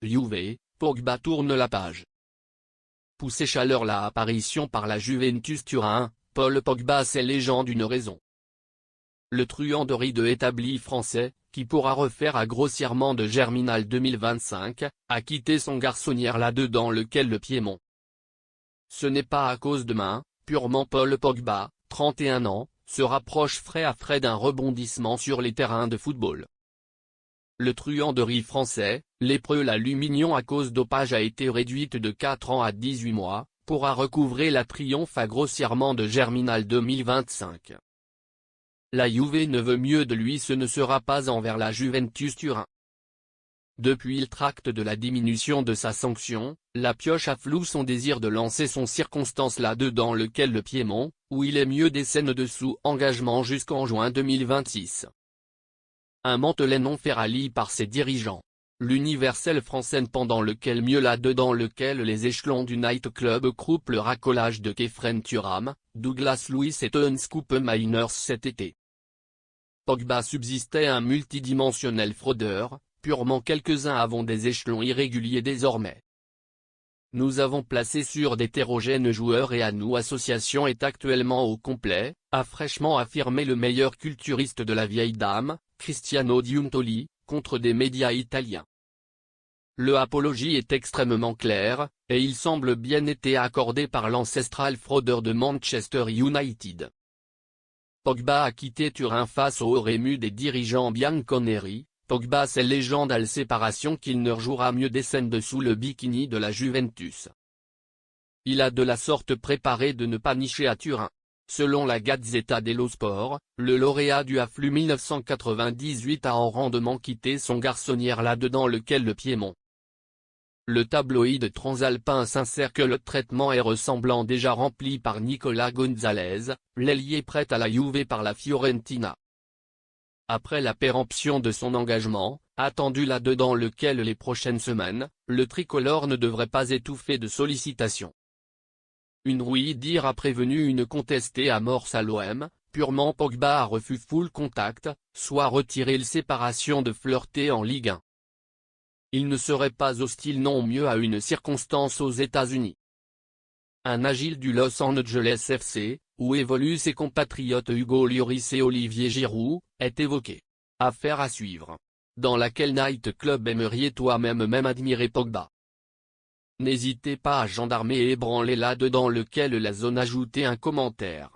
Juve, Pogba tourne la page. Poussé chaleur la apparition par la Juventus Turin, Paul Pogba s'est légende d'une raison. Le truand de ride établi français, qui pourra refaire à grossièrement de Germinal 2025, a quitté son garçonnière là-dedans lequel le Piémont. Ce n'est pas à cause de main, purement Paul Pogba, 31 ans, se rapproche frais à frais d'un rebondissement sur les terrains de football. Le truanderie français, lépreux l'aluminium à cause dopage a été réduite de 4 ans à 18 mois, pourra recouvrer la triomphe à grossièrement de Germinal 2025. La Juve ne veut mieux de lui, ce ne sera pas envers la Juventus Turin. Depuis le tract de la diminution de sa sanction, la pioche a flou son désir de lancer son circonstance là-dedans lequel le Piémont, où il est mieux des scènes de sous-engagement jusqu'en juin 2026. Un mantelet non fait rallye par ses dirigeants. L'universel français pendant lequel mieux là-dedans lequel les échelons du nightclub croupent le racolage de Kefren Turam, Douglas Luiz et Unscoop Miners cet été. Pogba subsistait un multidimensionnel fraudeur, purement quelques-uns avons des échelons irréguliers désormais. Nous avons placé sur d'hétérogènes joueurs et à nous association est actuellement au complet, a fraîchement affirmé le meilleur culturiste de la vieille dame, Cristiano Giuntoli, contre des médias italiens. Le apologie est extrêmement clair, et il semble bien été accordé par l'ancestral fraudeur de Manchester United. Pogba a quitté Turin face au remue des dirigeants bianconeri. Pogba c'est légende à la séparation qu'il ne rejouera mieux des scènes dessous le bikini de la Juventus. Il a de la sorte préparé de ne pas nicher à Turin. Selon la Gazzetta dello Sport, le lauréat du afflux 1998 a en rendement quitté son garçonnière là-dedans lequel le Piémont. Le tabloïd transalpin s'insère que le traitement est ressemblant déjà rempli par Nicolas Gonzalez, l'ailier prêt à la Juve par la Fiorentina. Après la péremption de son engagement, attendu là-dedans lequel les prochaines semaines, le tricolore ne devrait pas étouffer de sollicitations. Une oui-dire a prévenu une contestée amorce à l'OM, purement Pogba a refus full contact, soit retiré le séparation de flirter en Ligue 1. Il ne serait pas hostile non mieux à une circonstance aux États-Unis. Un agile du Los Angeles FC, où évoluent ses compatriotes Hugo Lloris et Olivier Giroud, est évoqué. Affaire à suivre. Dans laquelle night club aimeriez toi-même admirer Pogba? N'hésitez pas à gendarmer et ébranler là-dedans lequel la zone ajouter un commentaire.